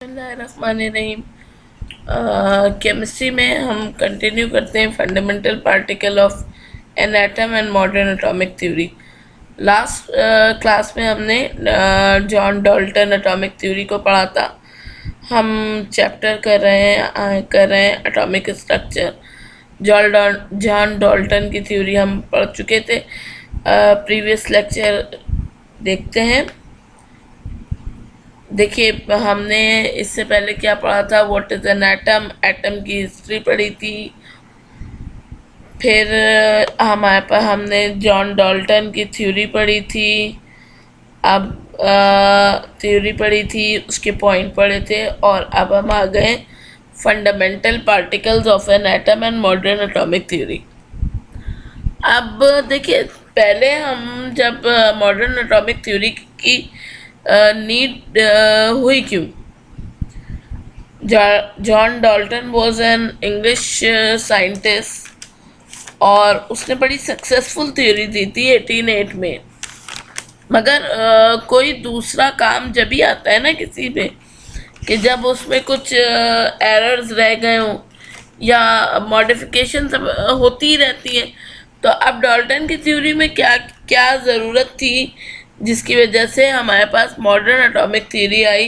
बिस्मिल्लाहिर्रहमानिर्रहीम। केमिस्ट्री में हम कंटिन्यू करते हैं fundamental particle of an atom and modern atomic theory. Last class में हमने जॉन डाल्टन एटॉमिक थ्योरी को पढ़ा था। हम चैप्टर कर रहे हैं एटॉमिक स्ट्रक्चर। जॉन डाल्टन की थ्योरी हम पढ़ चुके थे। प्रीवियस लेक्चर देखते हैं। देखिए, हमने इससे पहले क्या पढ़ा था, what is an atom, atom की हिस्ट्री पढ़ी थी। फिर हमारे पास हमने जॉन डाल्टन की थ्योरी पढ़ी थी। अब थ्योरी पढ़ी थी, उसके पॉइंट पढ़े थे, और अब हम आ गए fundamental particles of an atom and modern atomic theory. अब देखिए, पहले हम जब मॉडर्न एटॉमिक थ्योरी की नीड हुई क्यों। John Dalton was an English scientist और उसने बड़ी सक्सेसफुल थ्योरी दी थी 1808 में। मगर कोई दूसरा काम जब भी आता है ना किसी पे, कि जब उसमें कुछ एरर्स रह गए हों या मॉडिफिकेशन सब होती ही रहती हैं। तो अब डाल्टन की थ्योरी में क्या क्या ज़रूरत थी जिसकी वजह से हमारे पास मॉडर्न एटॉमिक थ्योरी आई।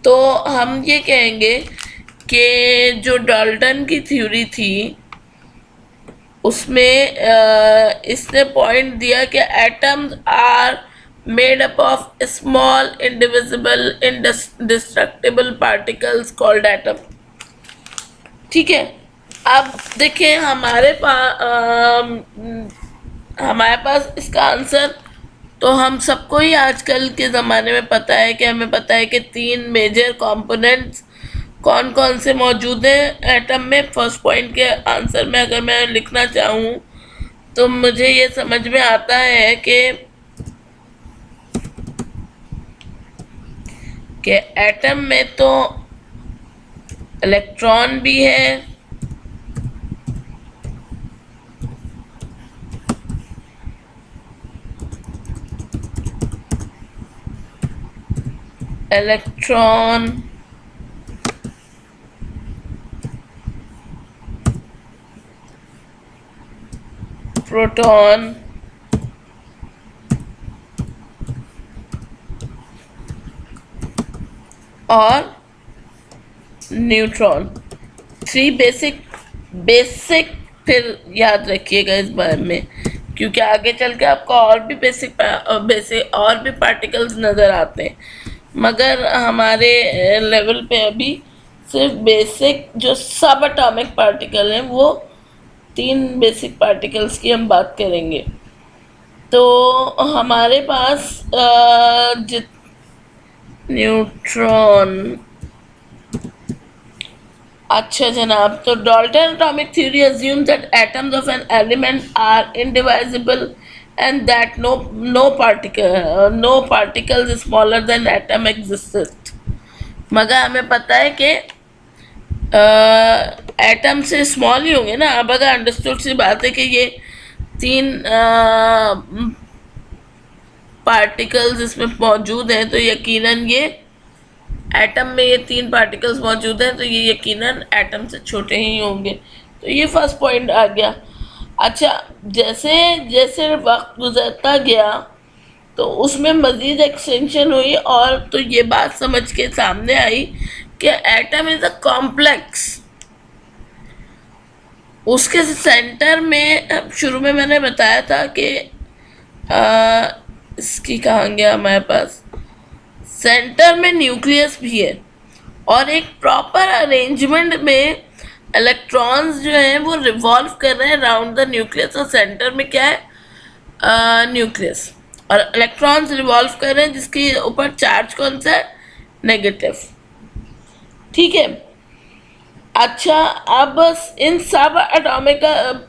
तो हम ये कहेंगे कि जो डाल्टन की थ्योरी थी उसमें इसने पॉइंट दिया कि atoms are made up of small indivisible indestructible particles called atom. ठीक है। अब देखिए, हमारे पास इसका आंसर तो हम सबको ही आजकल के ज़माने में पता है कि हमें पता है कि 3 मेजर कंपोनेंट्स कौन कौन से मौजूद हैं एटम में। फर्स्ट पॉइंट के आंसर में अगर मैं लिखना चाहूँ तो मुझे ये समझ में आता है कि एटम में तो इलेक्ट्रॉन भी है, इलेक्ट्रॉन, प्रोटॉन और न्यूट्रॉन। 3 बेसिक फिर याद रखिएगा इस बारे में, क्योंकि आगे चल के आपको और भी बेसिक और भी पार्टिकल्स नज़र आते हैं। मगर हमारे लेवल पे अभी सिर्फ बेसिक जो सब एटॉमिक पार्टिकल हैं वो 3 बेसिक पार्टिकल्स की हम बात करेंगे। तो हमारे पास न्यूट्रॉन। अच्छा जनाब, तो Dalton atomic theory assumes that atoms of an element are indivisible and that no particles smaller than atom exist। मगर हमें पता है कि एटम से स्मॉल ही होंगे ना। अब अगर अंडरस्टूड सी बात है कि ये 3 पार्टिकल्स इसमें मौजूद हैं, तो यकीनन ये एटम में ये 3 पार्टिकल्स मौजूद हैं, तो ये यकीनन एटम से छोटे ही होंगे। तो ये फर्स्ट पॉइंट आ गया। अच्छा, जैसे जैसे वक्त गुजरता गया तो उसमें मज़ीद एक्सटेंशन हुई और तो ये बात समझ के सामने आई कि एटम इज़ अ कॉम्प्लेक्स। उसके सेंटर में शुरू में मैंने बताया था कि इसकी कहाँ गया हमारे पास, सेंटर में न्यूक्लियस भी है और एक प्रॉपर अरेंजमेंट में इलेक्ट्रॉन्स जो हैं वो रिवॉल्व कर रहे हैं राउंड द न्यूक्लियस। और सेंटर में क्या है, न्यूक्लियस, और इलेक्ट्रॉन्स रिवॉल्व कर रहे हैं जिसके ऊपर चार्ज कौन सा है, नेगेटिव। ठीक है। अच्छा, अब इन सब एटॉमिक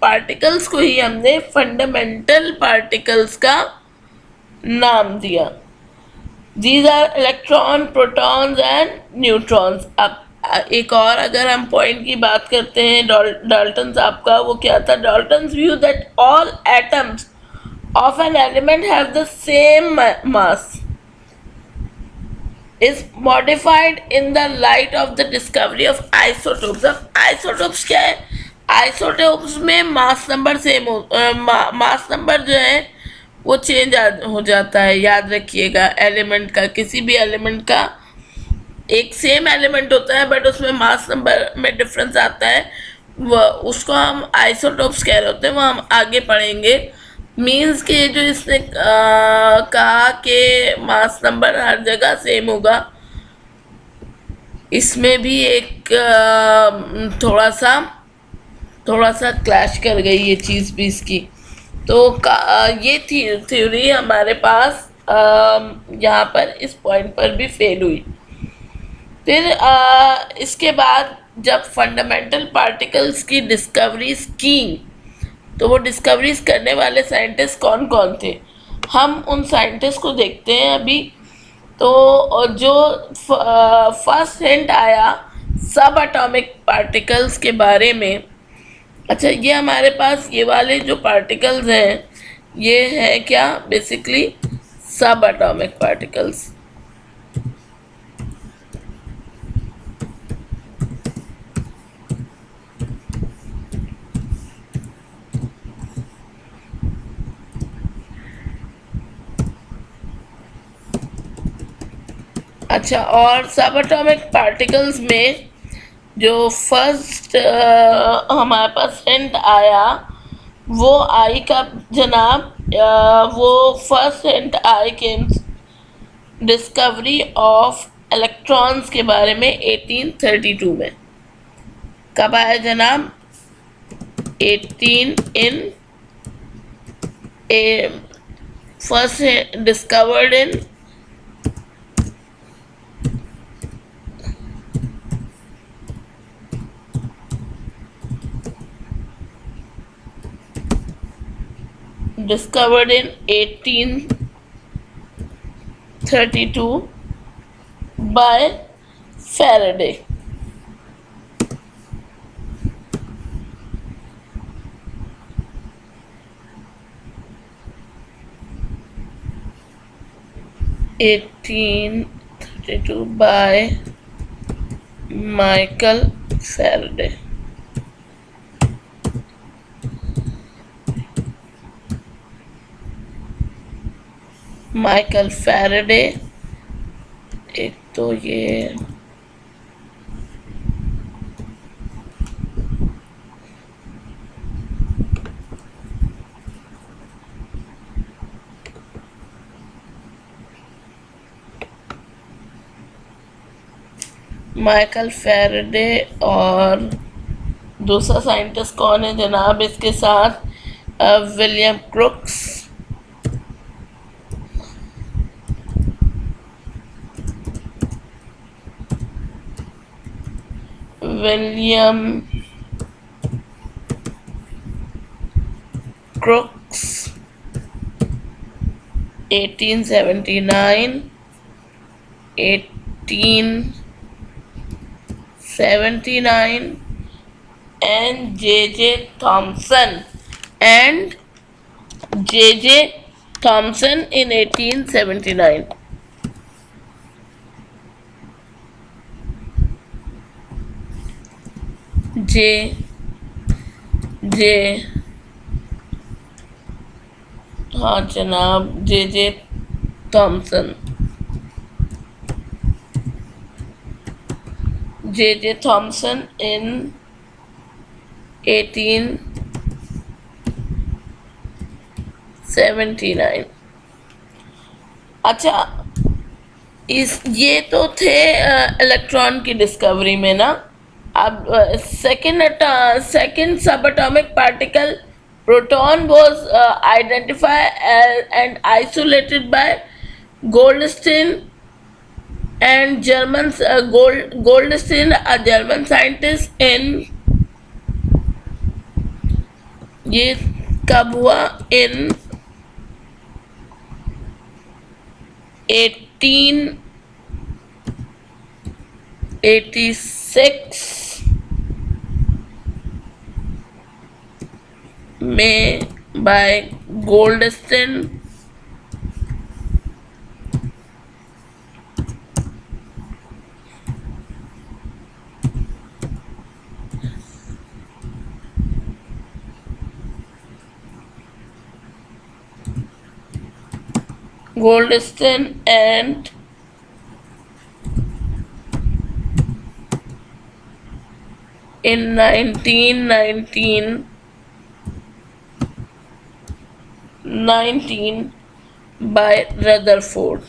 पार्टिकल्स को ही हमने फंडामेंटल पार्टिकल्स का नाम दिया। These are electron, protons and neutrons। अब एक और अगर हम पॉइंट की बात करते हैं डाल्टन साहब का, वो क्या था, Dalton's view that all atoms of an element have the same mass. is modified in the light of the discovery of isotopes. अब isotopes क्या है? isotopes में मास नंबर सेम हो, मास नंबर जो है वो चेंज हो जाता है. याद रखिएगा, एलिमेंट का, किसी भी एलिमेंट का एक सेम एलिमेंट होता है बट उसमें मास नंबर में डिफरेंस आता है, वो उसको हम आइसोटोप्स कह रहे होते हैं. वो हम आगे पढ़ेंगे. मीन्स के जो इसने कहा कि मास नंबर हर जगह सेम होगा, इसमें भी एक थोड़ा सा क्लैश कर गई ये चीज़ भी इसकी. तो ये थ्योरी हमारे पास यहाँ पर इस पॉइंट पर भी फेल हुई. फिर इसके बाद जब फंडामेंटल पार्टिकल्स की डिस्कवरीज की, तो वो डिस्कवरीज करने वाले साइंटिस्ट कौन कौन थे, हम उन साइंटिस्ट को देखते हैं अभी. तो जो फर्स्ट हिंट आया सब एटॉमिक पार्टिकल्स के बारे में. अच्छा, ये हमारे पास ये वाले जो पार्टिकल्स हैं, ये है क्या, बेसिकली सब एटॉमिक पार्टिकल्स. अच्छा, और सब एटॉमिक पार्टिकल्स में जो फर्स्ट हमारे पास हिंट आया वो आई का जनाब, वो फर्स्ट हिंट आई के डिस्कवरी ऑफ इलेक्ट्रॉन्स के बारे में 1832 में. कब आया जनाब? 18 in first discovered in discovered in 1832 by Faraday. by Michael Faraday. Michael Faraday. एक तो ये माइकल फैराडे, और दूसरा साइंटिस्ट कौन है जनाब इसके साथ? William crooks. William crooks 1879 and J.J. Thomson in 1879. हाँ जनाब, J.J. Thomson. J.J. Thomson in 1879. अच्छा, ये तो थे इलेक्ट्रॉन की डिस्कवरी में ना. अब second subatomic particle proton was identified and isolated by Goldstein and Goldstein, a German scientist, in ये कब हुआ? in 1886 में by Goldstein Goldstein and in 1919 by Rutherford.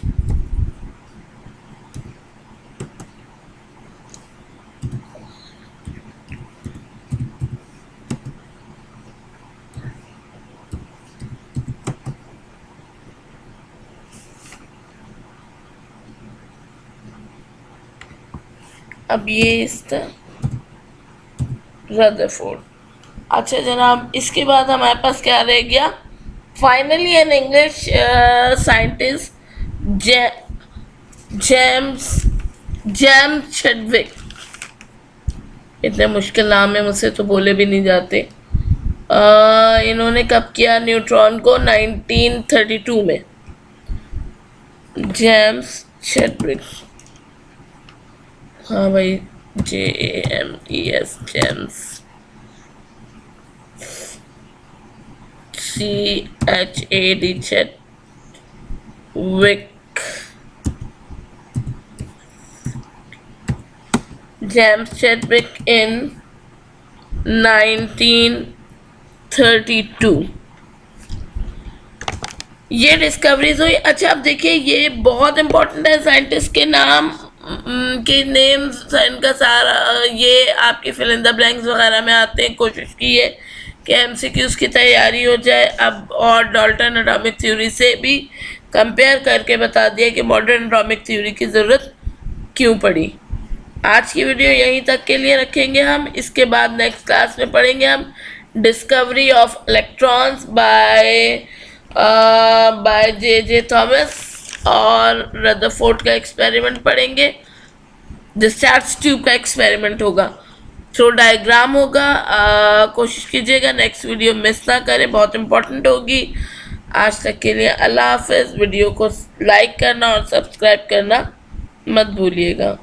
अब ये इसका रदरफोर्ड। अच्छा जनाब, इसके बाद हमारे पास क्या रह गया? Finally an English scientist James Chadwick. इतने मुश्किल नाम है, मुझसे तो बोले भी नहीं जाते। इन्होंने कब किया न्यूट्रॉन को? 1932 में। जेम्स चैडविक, हाँ भाई, JAMES, James, CHAD Chadwick. James Chadwick in 1932 ये डिस्कवरीज हुई। अच्छा अब देखिए, ये बहुत इंपॉर्टेंट है, साइंटिस्ट के नाम के नेम्स, इनका सारा ये आपके फिल इन द ब्लैंक्स वगैरह में आते हैं। कोशिश की है कि MCQs की तैयारी हो जाए। अब और डाल्टन एटॉमिक थ्योरी से भी कंपेयर करके बता दिया कि मॉडर्न एटॉमिक थ्योरी की ज़रूरत क्यों पड़ी। आज की वीडियो यहीं तक के लिए रखेंगे हम। इसके बाद नेक्स्ट क्लास में पढ़ेंगे हम discovery of electrons bye J.J. Thomas, और रदरफोर्ड का एक्सपेरिमेंट पढ़ेंगे। डिस्चार्ज ट्यूब का एक्सपेरिमेंट होगा, थ्रो डायग्राम होगा। कोशिश कीजिएगा नेक्स्ट वीडियो मिस ना करें, बहुत इंपॉर्टेंट होगी। आज तक के लिए अल्लाह हाफिज़। वीडियो को लाइक करना और सब्सक्राइब करना मत भूलिएगा।